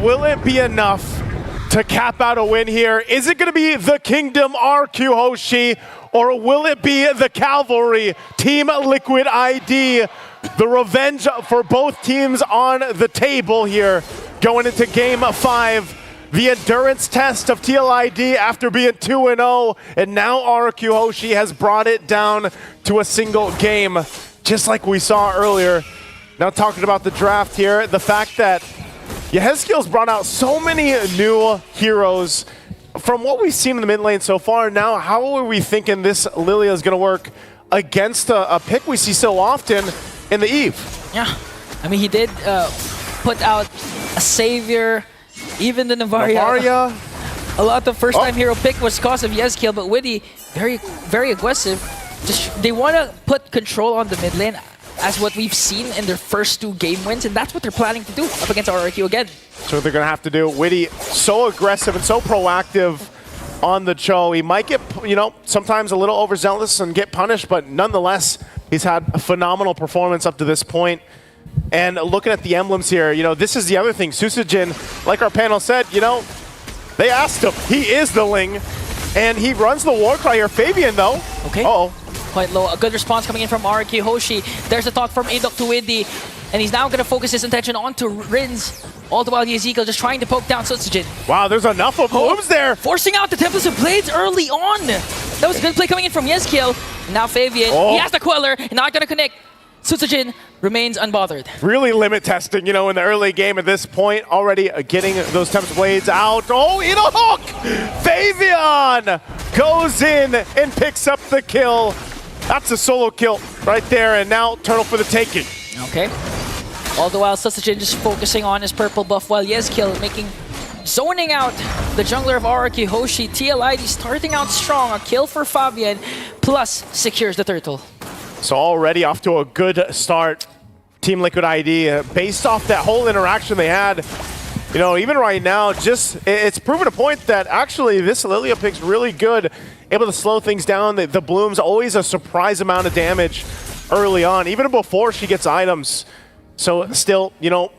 Will it be enough to cap out a win here? Is it going to be the Kingdom RRQ or will it be the Cavalry Team Liquid ID? The revenge for both teams on the table here going into Game 5. The endurance test of tlid after being 2-0, and now rrqhoshi has brought it down to a single game, just like we saw earlier. Now talking about the draft here, the fact that Yehezkiel's brought out so many new heroes. From what we've seen in the mid lane so far, now how are we thinking this Lilia is going to work against a pick we see so often in the Eve? Yeah, I mean, he did put out a Savior, even the Navaria. A lot of first-time hero pick was cause of Yehezkiel, but Witty, very aggressive. Just they want to put control on the mid lane, as what we've seen in their first 2 game wins, and that's what they're planning to do up against RRQ again. So they're going to have to do. Witty, so aggressive and so proactive on the Cho. He might get, you know, sometimes a little overzealous and get punished, but nonetheless, he's had a phenomenal performance up to this point. And looking at the emblems here, you know, this is the other thing. Susujin, like our panel said, you know, they asked him. He is the Ling, and he runs the war cry here. Fabian, though. Okay. Uh-oh. Quite low. A good response coming in from rrqhoshi. There's a thought from Adok to Witty, and he's now going to focus his attention onto Rins. All the while, Yehezkiel just trying to poke down Susujin. Wow, there's enough of blooms there. Forcing out the Tempest of Blades early on. That was a good play coming in from Yehezkiel. Now Fabian, he has the Queller, not going to connect. Susujin remains unbothered. Really limit testing, you know, in the early game at this point. Already getting those Tempest Blades out. Oh, in a hook! Fabian goes in and picks up the kill. That's a solo kill right there, and now Turtle for the taking. Okay. All the while, Susujin just focusing on his purple buff, while Yehezkiel zoning out the jungler of rrqhoshi. tlid starting out strong. A kill for Fabian, plus secures the turtle. So already off to a good start. Team Liquid ID, based off that whole interaction they had. You know, even right now, it's proven a point that actually this Lilia pick's really good. Able to slow things down. The bloom's always a surprise amount of damage early on, even before she gets items. So still, you know,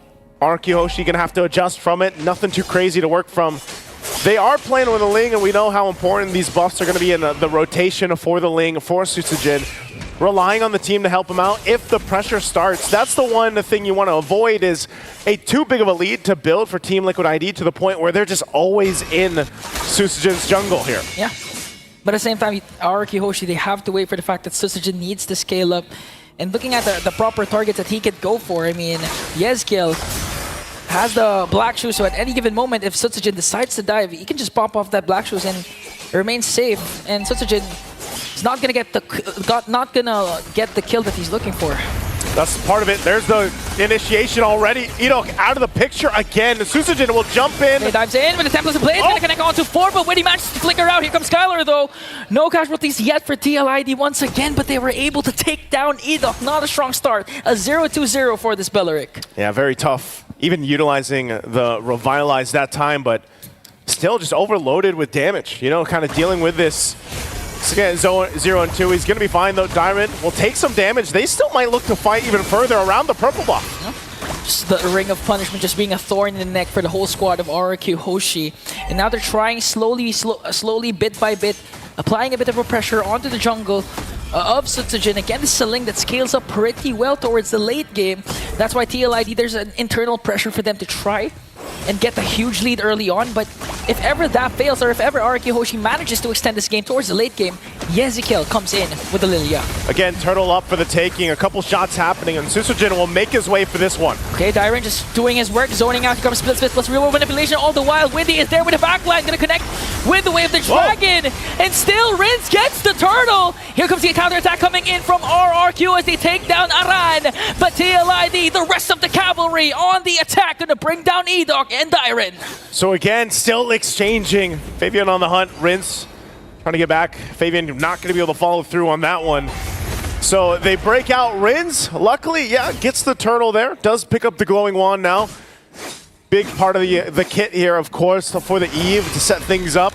rrqhoshi gonna have to adjust from it. Nothing too crazy to work from. They are playing with a Ling, and we know how important these buffs are gonna be in the rotation for the Ling, for Susujin. Relying on the team to help him out if the pressure starts. That's the one thing you want to avoid, is a too big of a lead to build for Team Liquid ID to the point where they're just always in Susujin's jungle here. Yeah, but at the same time, rrqhoshi, they have to wait for the fact that Susujin needs to scale up. And looking at the proper targets that he could go for, I mean, Yehezkiel has the Black Shoes, so at any given moment, if Susujin decides to dive, he can just pop off that Black Shoes and remain safe. And Susujin is not gonna get the kill that he's looking for. That's part of it. There's the initiation already. Edok out of the picture again. Susujin will jump in. He dives in with the Tempest of Blades, gonna connect onto 4, but Witty manages to flicker out. Here comes Skylar though. No casualties yet for tlid once again, but they were able to take down Edok. Not a strong start. A 0-2-0 for this Belleric. Yeah, very tough. Even utilizing the Revitalize that time, but still just overloaded with damage. You know, kind of dealing with this. Again, 0 and 2. He's going to be fine, though. Diamond will take some damage. They still might look to fight even further around the purple buff. Yeah. Just the Ring of Punishment just being a thorn in the neck for the whole squad of rrqhoshi. And now they're trying slowly, bit by bit, applying a bit of a pressure onto the jungle of Susujin. Again, this is a Ling that scales up pretty well towards the late game. That's why tlid, there's an internal pressure for them to try and get a huge lead early on, but if ever that fails, or if ever rrqhoshi manages to extend this game towards the late game, Yehezkiel comes in with the Lilia. Again, Turtle up for the taking, a couple shots happening, and Susujin will make his way for this one. Okay, Dyren just doing his work, zoning out, here comes Split plus real world manipulation, all the while Witty is there with the backline, gonna connect with the Wave of the Dragon, and still Rins gets the Turtle! Here comes the counter-attack coming in from RRQ as they take down Aran, but tlid, the rest of the cavalry on the attack, gonna bring down Edok and Dyren. So again, still exchanging. Fabian on the hunt, Rins trying to get back. Fabian not going to be able to follow through on that one. So they break out Rins. Luckily, yeah, gets the turtle there. Does pick up the glowing wand now. Big part of the kit here, of course, for the Eve to set things up.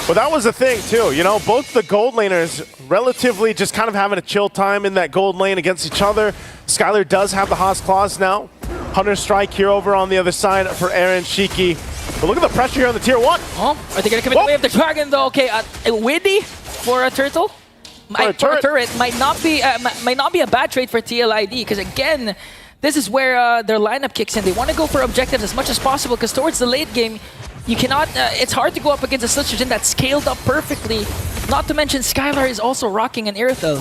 But that was the thing, too. You know, both the gold laners relatively just kind of having a chill time in that gold lane against each other. Skylar does have the Haas Claws now. Hunter Strike here over on the other side for rrqhoshi. But look at the pressure here on the tier 1. Oh, are they going to commit the way of the dragon though? Okay, Widdy for a turtle. For a turret might not be a bad trade for TLID, because again, this is where their lineup kicks in. They want to go for objectives as much as possible, because towards the late game, you cannot. It's hard to go up against a Sutsujin that's scaled up perfectly. Not to mention, Skylar is also rocking an Irithel.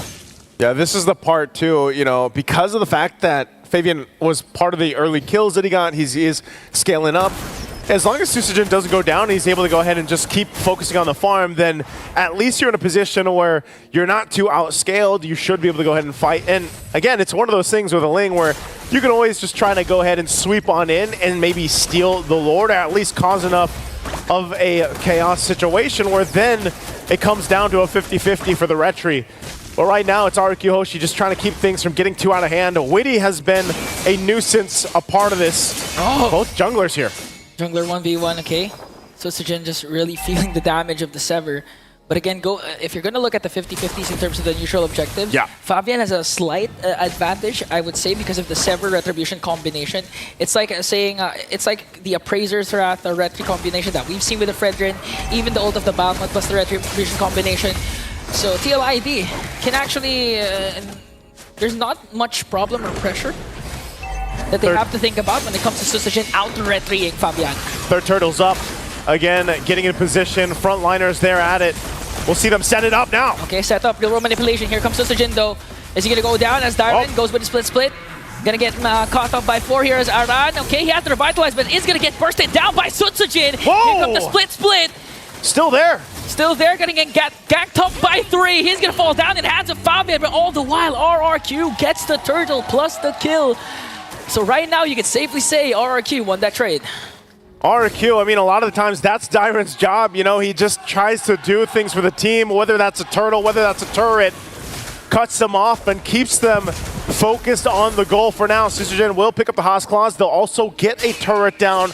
Yeah, this is the part too. You know, because of the fact that Fabian was part of the early kills that he got, he is scaling up. As long as Sutsujin doesn't go down, he's able to go ahead and just keep focusing on the farm, then at least you're in a position where you're not too outscaled. You should be able to go ahead and fight. And again, it's one of those things with a Ling where you can always just try to go ahead and sweep on in and maybe steal the Lord, or at least cause enough of a chaos situation where then it comes down to a 50-50 for the Retri. But right now, it's RRQHoshi just trying to keep things from getting too out of hand. Widdy has been a nuisance, a part of this. Oh. Both junglers here. Jungler 1v1, okay. Sutsujin just really feeling the damage of the Sever. But again, if you're going to look at the 50-50s in terms of the neutral objectives, yeah. Fabian has a slight advantage, I would say, because of the Sever Retribution combination. It's like saying, it's like the Appraiser's Wrath, the Retri combination that we've seen with the Fredrin, even the ult of the Balmut plus the Retribution combination. So TLID can actually, there's not much problem or pressure that they have to think about when it comes to Sutsujin out-retrying Fabian. Third turtle's up. Again, getting in position. Frontliners there at it. We'll see them set it up now. Okay, set up. Real world manipulation. Here comes Sutsujin though. Is he going to go down as Darwin goes with the split? Gonna get caught up by 4 here as Aran. Okay, he has to revitalize, but is gonna get bursted down by Sutsujin. Whoa! Here comes the split. Still there. Still there, gonna get ganked up by 3. He's gonna fall down in the hands of Fabian, but all the while, RRQ gets the turtle plus the kill. So right now, you can safely say RRQ won that trade. RRQ, I mean, a lot of the times that's Dyron's job. You know, he just tries to do things for the team, whether that's a turtle, whether that's a turret, cuts them off and keeps them focused on the goal for now. Sutsujin will pick up the Haas Claws. They'll also get a turret down.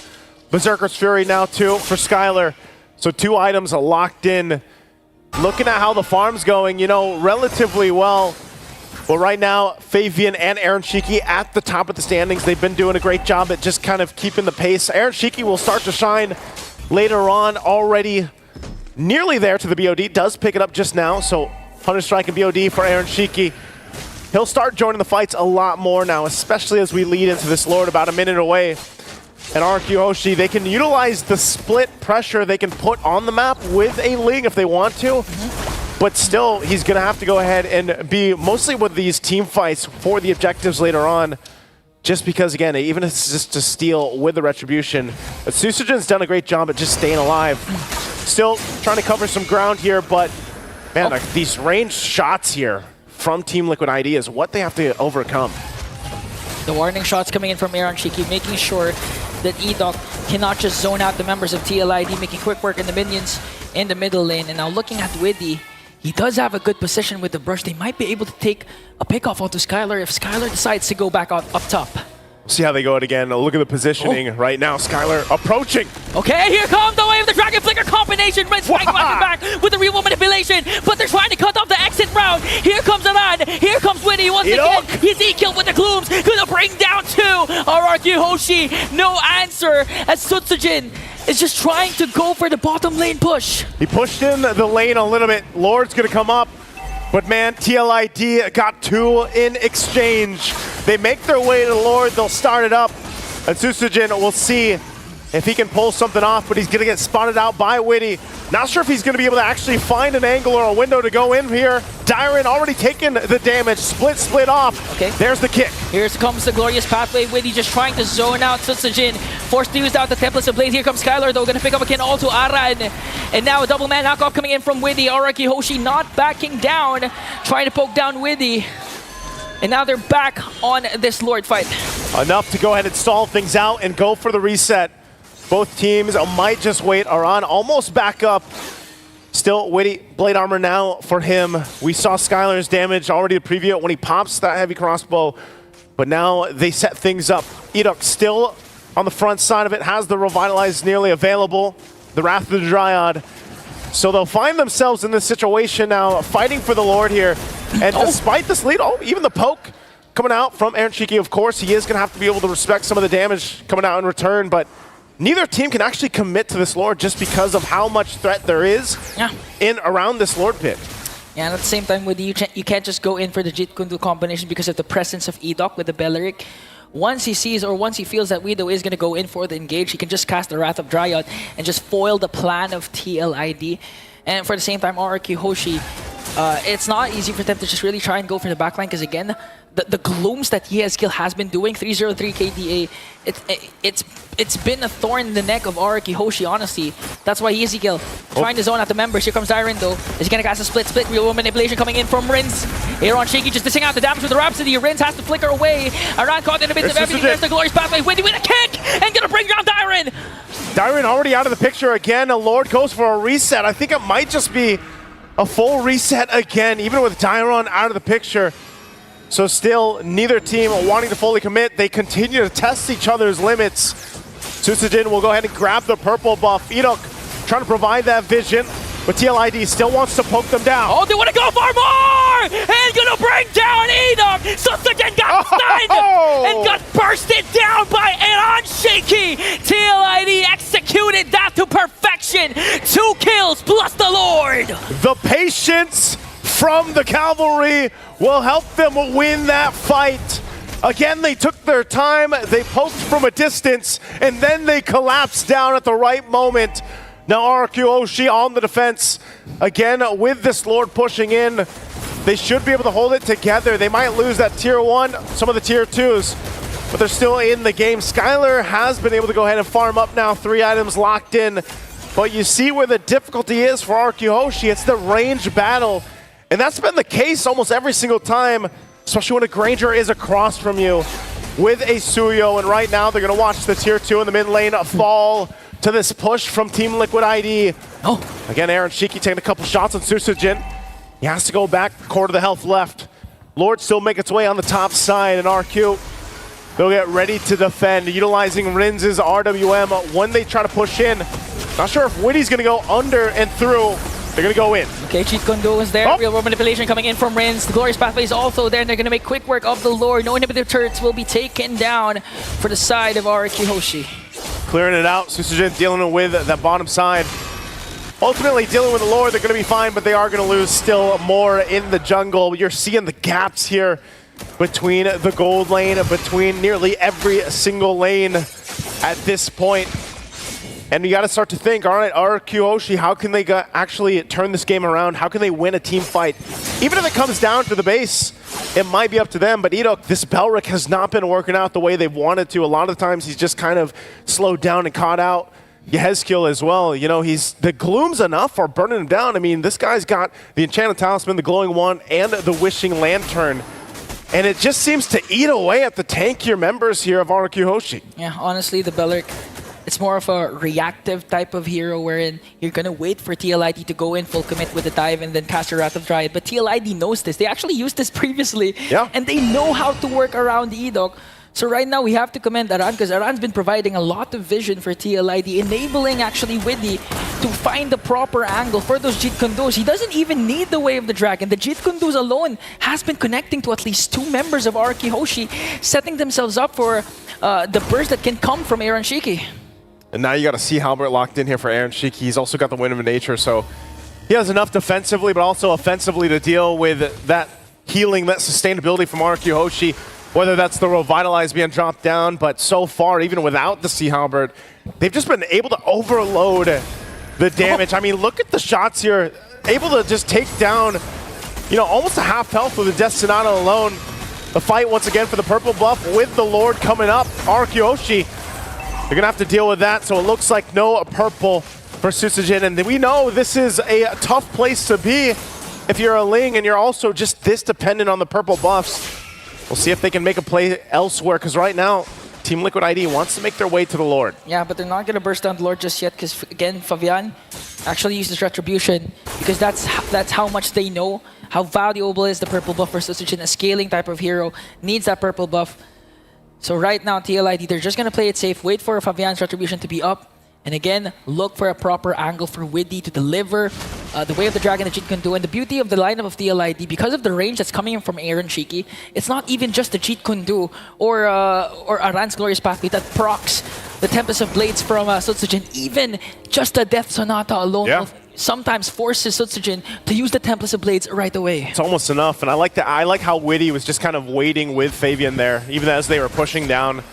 Berserker's Fury now too for Skylar. So 2 items locked in. Looking at how the farm's going, you know, relatively well. Well, right now, Fabian and rrqhoshi at the top of the standings. They've been doing a great job at just kind of keeping the pace. rrqhoshi will start to shine later on, already nearly there to the BOD. Does pick it up just now, so Hunter Strike and BOD for rrqhoshi. He'll start joining the fights a lot more now, especially as we lead into this Lord about a minute away. And RRQHoshi, they can utilize the split pressure they can put on the map with a Ling if they want to. But still, he's going to have to go ahead and be mostly with these team fights for the objectives later on. Just because, again, even if it's just to steal with the Retribution. But Sutsujin's done a great job at just staying alive. Still trying to cover some ground here, but man, like, these ranged shots here from Team Liquid ID is what they have to overcome. The warning shots coming in from rrqhoshi, making sure that Edok cannot just zone out the members of TLID, making quick work in the minions in the middle lane. And now looking at Widdy, he does have a good position with the brush. They might be able to take a pickoff onto Skylar if Skylar decides to go back up top. See how they go it again. Look at the positioning right now. Skylar approaching. Okay, here comes the way of the Dragon Flicker combination. Red Spike back with the real manipulation, but they're trying to cut off the exit route. Here comes Aran. Here comes Widdy once again. He's E-killed with the glooms. Gonna bring down 2. RRQHoshi, no answer as Sutsujin is just trying to go for the bottom lane push. He pushed in the lane a little bit. Lord's gonna come up. But man, TLID got 2 in exchange. They make their way to Lord, they'll start it up. And Sutsujin will see if he can pull something off, but he's gonna get spotted out by Widdy. Not sure if he's gonna be able to actually find an angle or a window to go in here. Dyron already taken the damage, split off. Okay. There's the kick. Here comes the glorious pathway. Widdy just trying to zone out Sutsujin. Forced to use out the Templates of Blaze. Here comes Skylar though, gonna pick up again all to Aran. And now a double man knockoff coming in from Widdy. RRQHoshi not backing down, trying to poke down Widdy. And now they're back on this Lord fight. Enough to go ahead and stall things out and go for the reset. Both teams might just wait. Aran almost back up. Still, Widdy, blade armor now for him. We saw Skylar's damage already to preview it when he pops that heavy crossbow. But now they set things up. Edok still on the front side of it, has the Revitalize nearly available. The Wrath of the Dryad. So they'll find themselves in this situation now, fighting for the Lord here. And despite this lead, even the poke coming out from rrqhoshi, of course. He is going to have to be able to respect some of the damage coming out in return, but neither team can actually commit to this Lord just because of how much threat there is in around this Lord pit. Yeah, and at the same time, with you can't just go in for the Jeet Kune Do combination because of the presence of Edok with the Beleric. Once he sees or once he feels that Widow is going to go in for the engage, he can just cast the Wrath of Dryad and just foil the plan of TLID. And for the same time, RRQHoshi, it's not easy for them to just really try and go for the backline because, again, the glooms that Skill has been doing, 303 KDA, it's been a thorn in the neck of RRQHoshi, honestly. That's why Skill trying to zone out the members. Here comes Dyron, though. Is he going to cast a split? Real world manipulation coming in from Rins. Shaky just dishing out the damage with the Rhapsody. Rins has to flicker away. Aran caught in a bit of everything. There's the Glorious Pathway. Windy with a kick and going to bring down Dyron. Dyron already out of the picture again. A Lord goes for a reset. I think it might just be a full reset again, even with Dyron out of the picture. So still, neither team wanting to fully commit. They continue to test each other's limits. Susujin will go ahead and grab the purple buff. Edok trying to provide that vision, but TLID still wants to poke them down. Oh, they want to go for more! And gonna bring down Edok! Susujin got stunned and got bursted down by Iran Shaky! TLID executed that to perfection! 2 kills plus the Lord! The patience from the Cavalry will help them win that fight. Again, they took their time, they poked from a distance, and then they collapsed down at the right moment. Now RRQHoshi on the defense. Again, with this Lord pushing in, they should be able to hold it together. They might lose that tier 1, some of the tier 2s, but they're still in the game. Skylar has been able to go ahead and farm up now, 3 items locked in. But you see where the difficulty is for RRQHoshi. It's the range battle. And that's been the case almost every single time, especially when a Granger is across from you with a Suyo. And right now, they're going to watch the tier 2 in the mid lane fall to this push from Team Liquid ID. Again, Aaron Shiki taking a couple shots on Susujin. He has to go back, quarter of the health left. Lord still make its way on the top side, and RQ, they'll get ready to defend, utilizing Rin's RWM when they try to push in. Not sure if Witty's going to go under and through. They're going to go in. Okay, Jeet Kune Do is there. Real world manipulation coming in from Rins. The Glorious Pathway is also there, and they're going to make quick work of the Lord. No inhibitor turrets will be taken down for the side of RRQHoshi. Clearing it out. Susujin dealing with that bottom side. Ultimately, dealing with the Lord, they're going to be fine, but they are going to lose still more in the jungle. You're seeing the gaps here between the gold lane, between nearly every single lane at this point. And you got to start to think, all right, RRQHoshi, how can they actually turn this game around? How can they win a team fight? Even if it comes down to the base, it might be up to them. But Edok, this Belric has not been working out the way they've wanted to. A lot of the times he's just kind of slowed down and caught out. Yehezkiel as well. You know, the Gloom's enough for burning him down. I mean, this guy's got the Enchanted Talisman, the Glowing Wand, and the Wishing Lantern. And it just seems to eat away at the tankier members here of RRQHoshi. Yeah, honestly, the Belric, it's more of a reactive type of hero wherein you're going to wait for TLID to go in full commit with the dive and then cast a Wrath of Dryad. But TLID knows this. They actually used this previously. Yeah. And they know how to work around Edok. So right now we have to commend Aran because Aran's been providing a lot of vision for TLID, enabling actually Widdy to find the proper angle for those Jeet Kune Dos. He doesn't even need the Way of the Dragon. The Jeet Kune Dos alone has been connecting to at least 2 members of RRQHoshi, setting themselves up for the burst that can come from Aaron Shiki. And now you got to see Halbert locked in here for Aaron Shiki. He's also got the Wind of Nature, so he has enough defensively, but also offensively to deal with that healing, that sustainability from RRQHoshi, whether that's the Revitalize being dropped down, but so far, even without the Sea Halbert, they've just been able to overload the damage. I mean, look at the shots here. Able to just take down, you know, almost a half health with the Destinado alone. The fight once again for the purple buff with the Lord coming up. RRQHoshi, they're going to have to deal with that, so it looks like no purple for Susujin. And we know this is a tough place to be if you're a Ling and you're also just this dependent on the purple buffs. We'll see if they can make a play elsewhere, because right now, Team Liquid ID wants to make their way to the Lord. Yeah, but they're not going to burst down the Lord just yet, because again, Fabian actually uses Retribution, because that's how much they know how valuable is the purple buff for Susujin. A scaling type of hero needs that purple buff. So right now, TLID, they're just going to play it safe, wait for Fabian's Retribution to be up, and again, look for a proper angle for Widdy to deliver the way of the dragon that Cheat can do. And the beauty of the lineup of TLID, because of the range that's coming in from Aaron Cheeky, it's not even just the Cheat can do or Aran's Glorious Pathway that procs the Tempest of Blades from Sutsujin. Even just the Death Sonata alone will sometimes forces Sutsujin to use the Tempest of Blades right away. It's almost enough, and I like that. I like how Witty was just kind of waiting with Fabian there, even as they were pushing down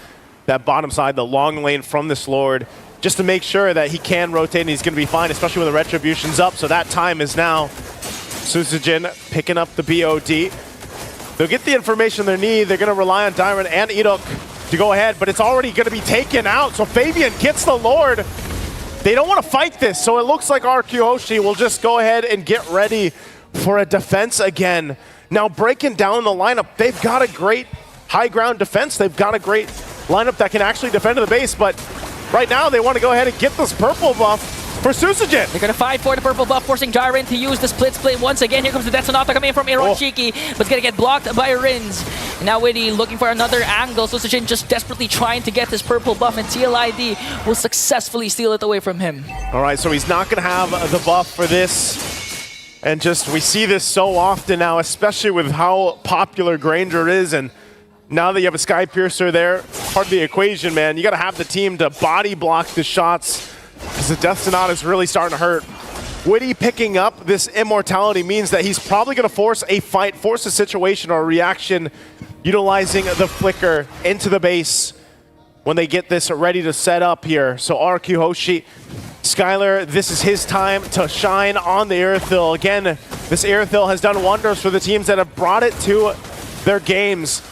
that bottom side, the long lane from this Lord, just to make sure that he can rotate and he's going to be fine, especially when the Retribution's up. So that time is now. Sutsujin picking up the BOD. They'll get the information they need. They're going to rely on Dairon and Edok to go ahead, but it's already going to be taken out. So Fabian gets the Lord. They don't want to fight this, so it looks like RRQ will just go ahead and get ready for a defense again. Now breaking down the lineup, they've got a great high ground defense. They've got a great lineup that can actually defend to the base, but right now they want to go ahead and get this purple buff for Sutsujin. They're going to fight for the purple buff, forcing Dairon to use the split once again. Here comes the Death Sonata coming in from Iroshiki, but it's going to get blocked by Rins. And now Witty looking for another angle. Sutsujin just desperately trying to get this purple buff, and TLID will successfully steal it away from him. All right, so he's not going to have the buff for this. And just, we see this so often now, especially with how popular Granger is. And now that you have a Sky Piercer there, part of the equation, man, you got to have the team to body block the shots, because the Death Sonata is really starting to hurt. Witty picking up this immortality means that he's probably going to force a fight, force a situation or a reaction, utilizing the flicker into the base when they get this ready to set up here. So RRQ Hoshi, Skylar, this is his time to shine on the Irithyll. Again, this Irithyll has done wonders for the teams that have brought it to their games.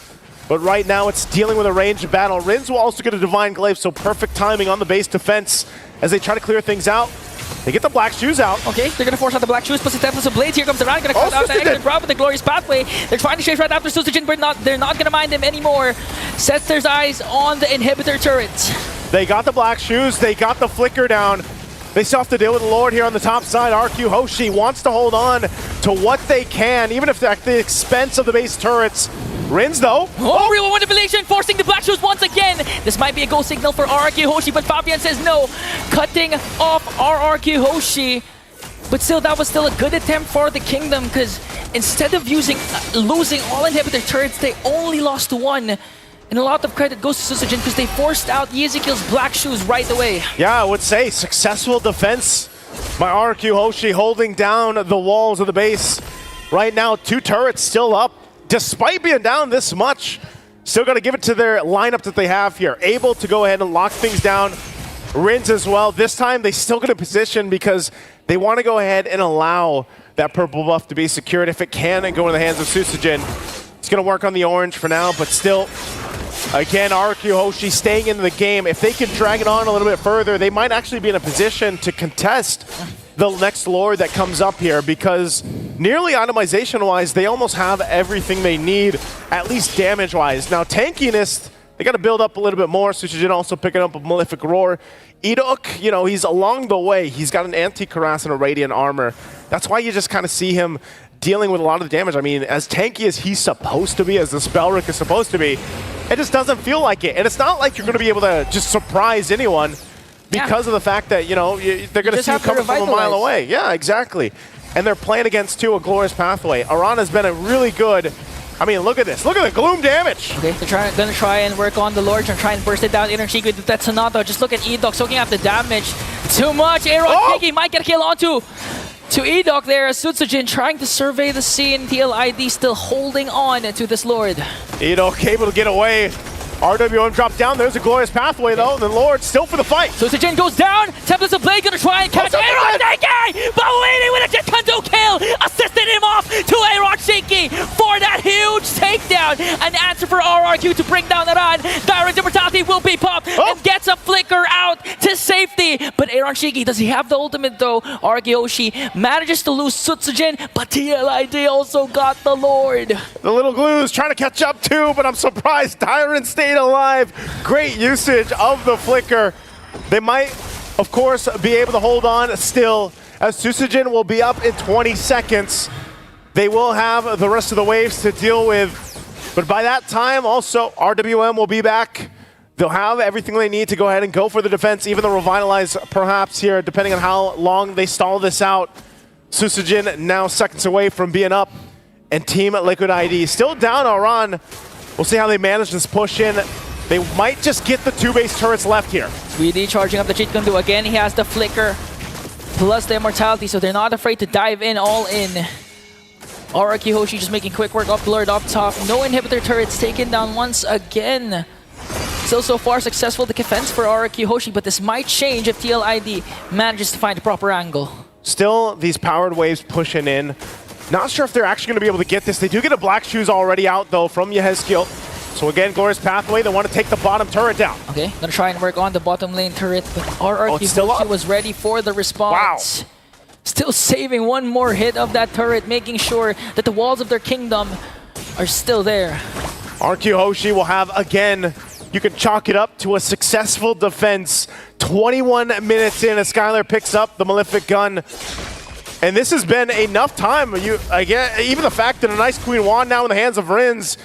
But right now it's dealing with a ranged battle. Rins will also get a Divine Glaive, so perfect timing on the base defense as they try to clear things out. They get the black shoes out. Okay, they're going to force out the black shoes, plus the Tempest of Blades. Here comes the Ryan, going to cut out the exit route with the Glorious Pathway. They're trying to chase right after Sutsujin, but they're not going to mind him anymore. Sets their eyes on the inhibitor turrets. They got the black shoes, they got the flicker down. They still have to deal with the Lord here on the top side. RRQ Hoshi wants to hold on to what they can, even if they're at the expense of the base turrets. Rins though. Oh, real manipulation, forcing the black shoes once again. This might be a go signal for RRQ Hoshi, but Fabian says no. Cutting off RRQ Hoshi. But still, that was still a good attempt for the Kingdom, because instead of losing all inhibitor turrets, they only lost one. And a lot of credit goes to Sutsujin because they forced out Yezekill's black shoes right away. Yeah, I would say successful defense by RRQ Hoshi, holding down the walls of the base. Right now, 2 turrets still up. Despite being down this much, still got to give it to their lineup that they have here. Able to go ahead and lock things down. Rins as well. This time, they still get a position because they want to go ahead and allow that purple buff to be secured if it can and go in the hands of Sutsujin. It's going to work on the orange for now, but still, again, RRQ Hoshi staying in the game. If they can drag it on a little bit further, they might actually be in a position to contest the next Lord that comes up here, because nearly itemization-wise, they almost have everything they need, at least damage-wise. Now, tankiness, they got to build up a little bit more. Sutsujin also picking up a Malefic Roar. Edok, you know, he's along the way. He's got an anti-Cuirass and a Radiant Armor. That's why you just kind of see him dealing with a lot of the damage. I mean, as tanky as he's supposed to be, as the Spellrick is supposed to be, it just doesn't feel like it. And it's not like you're going to be able to just surprise anyone because of the fact that, you know, they're going to see you coming from a mile away. Yeah, exactly. And they're playing against, too, a Glorious Pathway. Aran has been a really good... I mean, look at this. Look at the Gloom damage. Okay, they're going to try and work on the Lord and try and burst it down. Energy with that Sonata. Just look at Edok soaking up the damage. Too much. Aaron might get a kill onto Edok there. Sutsujin trying to survey the scene. TLID still holding on to this Lord. Edok able to get away. RWM dropped down. There's a Glorious Pathway, though. The Lord still for the fight. Sutsujin goes down. Tempest of Blade going to try and catch Aaron Shiki, but waiting with a Jitkandu kill. Assisted him off to Aaron Shiki for that huge takedown. An answer for RRQ to bring down Aran. Dairon's immortality will be popped and gets a flicker out to safety. But Aaron Shiki, does he have the ultimate, though? RRQ Hoshi manages to lose Sutsujin, but TLID also got the Lord. The little glue's trying to catch up, too, but I'm surprised Dairon stayed alive. Great usage of the flicker. They might, of course, be able to hold on still, as Sutsujin will be up in 20 seconds. They will have the rest of the waves to deal with, but by that time, also, RWM will be back. They'll have everything they need to go ahead and go for the defense, even the Revitalize, perhaps, here, depending on how long they stall this out. Susujin now seconds away from being up, and Team Liquid ID still down a run. We'll see how they manage this push in. They might just get the 2 base turrets left here. Really charging up the Cheat Gundu again. He has the flicker plus the immortality, so they're not afraid to dive in all in. RRQ Hoshi just making quick work up blurred up top. No inhibitor turrets taken down once again. Still so far successful defense for RRQ Hoshi, but this might change if TLID manages to find a proper angle. Still, these powered waves pushing in. Not sure if they're actually going to be able to get this. They do get a Black Shoes already out, though, from Yehezkiel. So again, Glorious Pathway, they want to take the bottom turret down. Okay, gonna try and work on the bottom lane turret, but RRQ Hoshi was ready for the response. Wow. Still saving one more hit of that turret, making sure that the walls of their kingdom are still there. RRQ Hoshi will have, again, you can chalk it up to a successful defense. 21 minutes in as Skylar picks up the Malefic Gun. And this has been enough time. Even the fact that a nice Queen Wand now in the hands of Rins,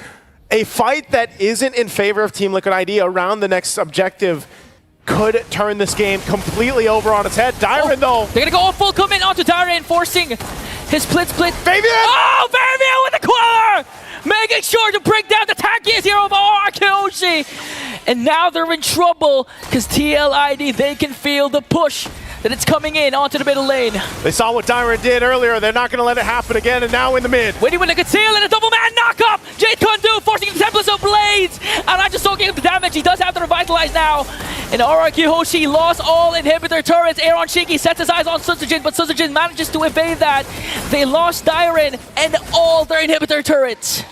a fight that isn't in favor of Team Liquid ID around the next objective could turn this game completely over on its head. Dyron, though. They're going to go full commit onto Dyron, forcing his split. Fabian! Oh, Fabian with the Queller! Making sure to break down the tankiest hero of RRQ Hoshi. And now they're in trouble because TLID, they can feel the push that it's coming in onto the middle lane. They saw what Dyron did earlier. They're not going to let it happen again, and now in the mid. Waiting with a conceal and a double man knock-up! Jade Kundu forcing the Templars of Blades! And I'm just soaking up the damage. He does have to revitalize now. And RRQ Hoshi lost all inhibitor turrets. Aaron Shiki sets his eyes on Susujin, but Susujin manages to evade that. They lost Dyron and all their inhibitor turrets.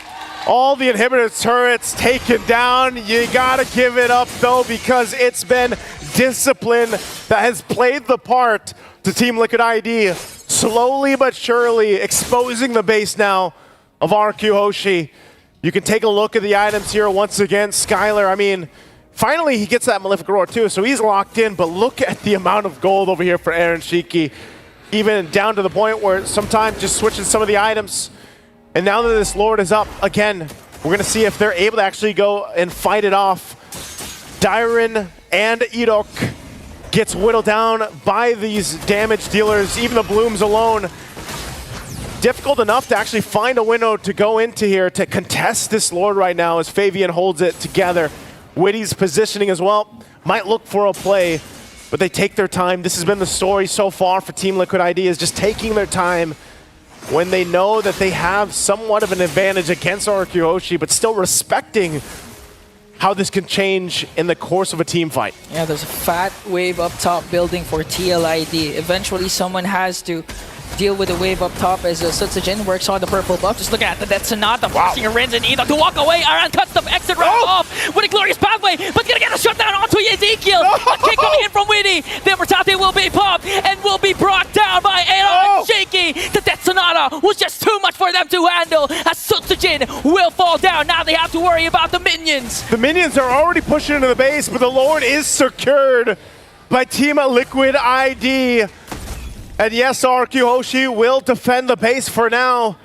All the inhibitor turrets taken down. You gotta give it up, though, because it's been discipline that has played the part to Team Liquid ID, slowly but surely exposing the base now of RRQ Hoshi. You can take a look at the items here once again. Skylar, I mean, finally he gets that Malefic Roar too, so he's locked in, but look at the amount of gold over here for Aaron Shiki, even down to the point where sometimes just switching some of the items. And now that this Lord is up, again, we're going to see if they're able to actually go and fight it off. Dyron and Edok gets whittled down by these damage dealers, even the Blooms alone. Difficult enough to actually find a window to go into here to contest this Lord right now as Fabian holds it together. Witty's positioning as well. Might look for a play, but they take their time. This has been the story so far for Team Liquid ID, is just taking their time when they know that they have somewhat of an advantage against RRQ Hoshi, but still respecting how this can change in the course of a team fight. Yeah, there's a fat wave up top building for TLID. Eventually someone has to deal with the wave up top as Susujin works on the purple buff. Just looking at that Sonata forcing Rins and Edok to walk away. Aran cuts the exit route off with a glorious pathway, but gonna get a shutdown onto Ezekiel. A kick coming in from Witty. The Immortality will be popped and will be brought down by Aaron Shaky. The Death Sonata was just too much for them to handle as Susujin will fall down. Now they have to worry about the minions. The minions are already pushing into the base, but the Lord is secured by Team Liquid ID. And yes, RRQ Hoshi will defend the base for now.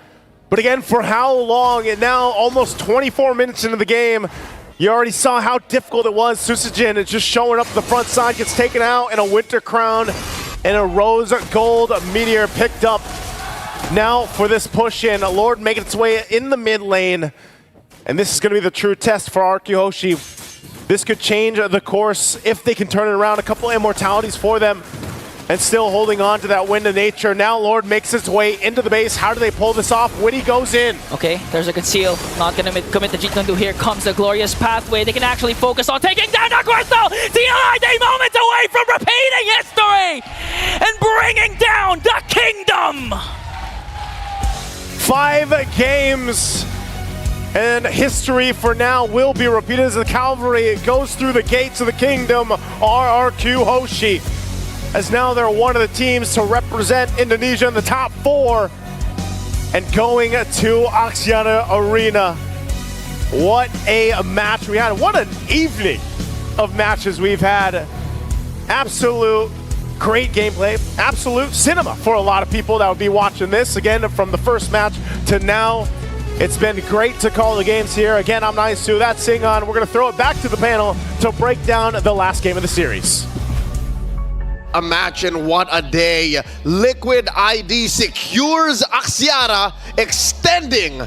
But again, for how long? And now almost 24 minutes into the game, you already saw how difficult it was. Susujin is just showing up the front side, gets taken out, and a Winter Crown and a Rose Gold Meteor picked up. Now for this push in, Lord making its way in the mid lane. And this is going to be the true test for RRQ Hoshi. This could change the course if they can turn it around. A couple immortalities for them. And still holding on to that Wind of Nature. Now Lord makes its way into the base. How do they pull this off? Witty goes in. Okay, there's a conceal. Not going to commit the Jeet Kune Do. Here comes the glorious pathway. They can actually focus on taking down Aguerso. TLID moments away from repeating history and bringing down the kingdom. 5 games. And history for now will be repeated as the cavalry goes through the gates of the kingdom. RRQ Hoshi, as now they're one of the teams to represent Indonesia in the top 4 and going to Axiana Arena. What a match we had. What an evening of matches we've had. Absolute great gameplay. Absolute cinema for a lot of people that would be watching this. Again, from the first match to now, it's been great to call the games here. Again, I'm Naisu, that's Singon. We're going to throw it back to the panel to break down the last game of the series. a match and what a day. Liquid ID secures Axiara, extending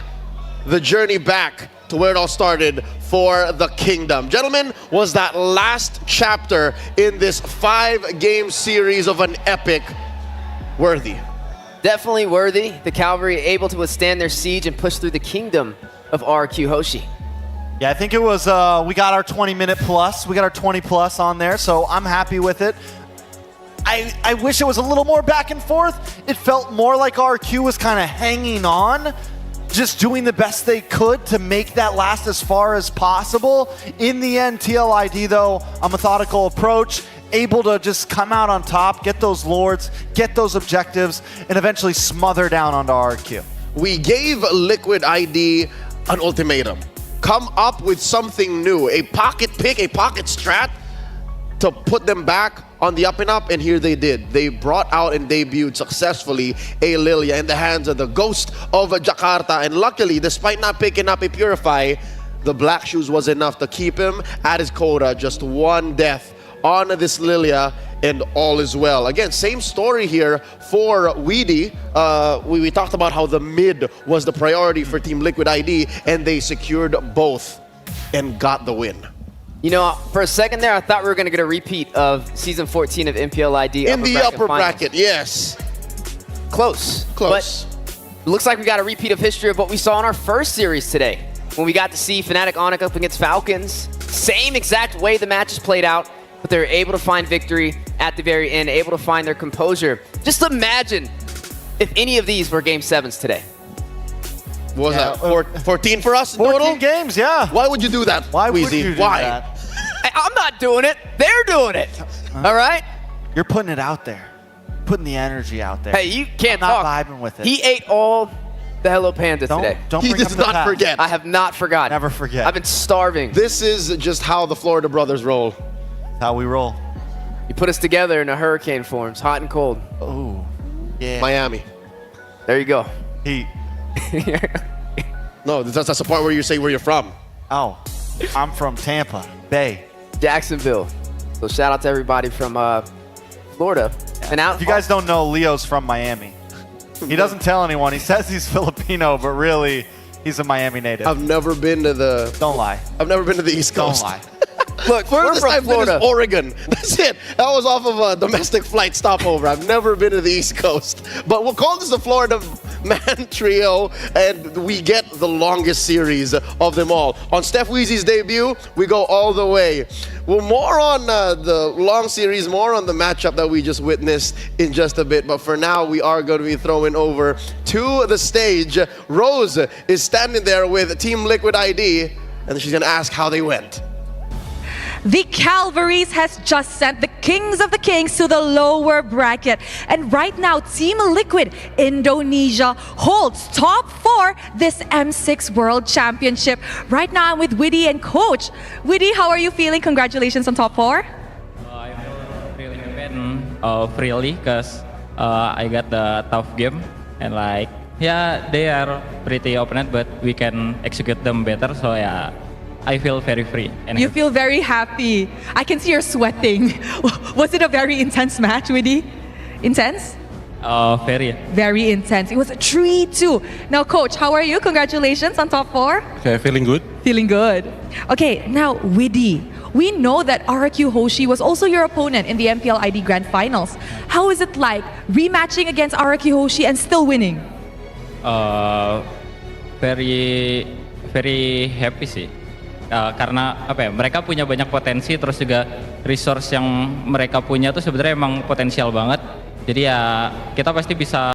the journey back to where it all started for the Kingdom. Gentlemen, was that last chapter in this 5-game series of an epic worthy? Definitely worthy. The Cavalry able to withstand their siege and push through the Kingdom of RRQ Hoshi. Yeah, I think it was, we got our 20-minute plus. We got our 20 plus on there, so I'm happy with it. I wish it was a little more back and forth. It felt more like RRQ was kind of hanging on, just doing the best they could to make that last as far as possible. In the end, TLID, though, a methodical approach, able to just come out on top, get those lords, get those objectives, and eventually smother down onto RRQ. We gave Liquid ID an ultimatum. Come up with something new, a pocket pick, a pocket strat to put them back on the up and up, and here they did. They brought out and debuted successfully a Lilia in the hands of the Ghost of Jakarta, and luckily, despite not picking up a Purify, the Black Shoes was enough to keep him at his quota. Just one death on this Lilia, and all is well. Again, same story here for Weedy. We talked about how the mid was the priority for Team Liquid ID, and they secured both and got the win. You know, for a second there, I thought we were going to get a repeat of Season 14 of MPLID. In the upper bracket, yes. Close. Close. But looks like we got a repeat of history of what we saw in our first series today, when we got to see Fnatic Onyx up against Falcons. Same exact way the matches played out, but they were able to find victory at the very end, able to find their composure. Just imagine if any of these were Game 7s today. What was that, 14 for us 14 total? games, yeah. Why would you do that, Why would Weezy? you do Why? that? I'm not doing it. They're doing it. All right? You're putting it out there. Putting the energy out there. Hey, you can't I'm not talk. vibing with it. He ate all the Hello Panda today. Don't He bring up does the not past. forget. I have not forgotten. Never forget. I've been starving. This is just how the Florida brothers roll. That's how we roll. You put us together in a hurricane forms, hot and cold. Oh, yeah. Miami. There you go. Heat. No, that's the part where you say where you're from. Oh, I'm from Tampa Bay. Jacksonville. So shout out to everybody from Florida. And out. If you guys don't know, Leo's from Miami. He doesn't tell anyone. He says he's Filipino, but really, he's a Miami native. I've never been to the. Don't lie. I've never been to the East Don't Coast. lie. Look, we're Furthest from I've been Florida. is Oregon. That's it. That was off of a domestic flight stopover. I've never been to the East Coast. But we'll call this the Florida Man Trio, and we get the longest series of them all. On Steph Weezy's debut, we go all the way. Well, more on the long series, more on the matchup that we just witnessed in just a bit. But for now, we are going to be throwing over to the stage. Rose is standing there with Team Liquid ID, and she's going to ask how they went. The Calvaries has just sent the Kings of the Kings to the lower bracket. And right now, Team Liquid Indonesia holds top 4 this M6 World Championship. Right now, I'm with Widdy and Coach. Widdy, how are you feeling? Congratulations on top 4. I feel really happy, really, because I got the tough game, and like, yeah, they are pretty opponent, but we can execute them better. So yeah, I feel very free. And You feel very happy. I can see you're sweating. Was it a very intense match, Widdy? Intense? very. Very intense. It was a 3-2. Now, Coach, how are you? Congratulations on top 4. Okay, feeling good. Feeling good. Okay, now Widdy. We know that RRQ Hoshi was also your opponent in the MPLID Grand Finals. How is it like rematching against RRQ Hoshi and still winning? Very happy sih. Karena apa ya, mereka punya banyak potensi, terus juga resource yang mereka punya tuh sebenarnya emang potensial banget. Jadi ya kita pasti bisa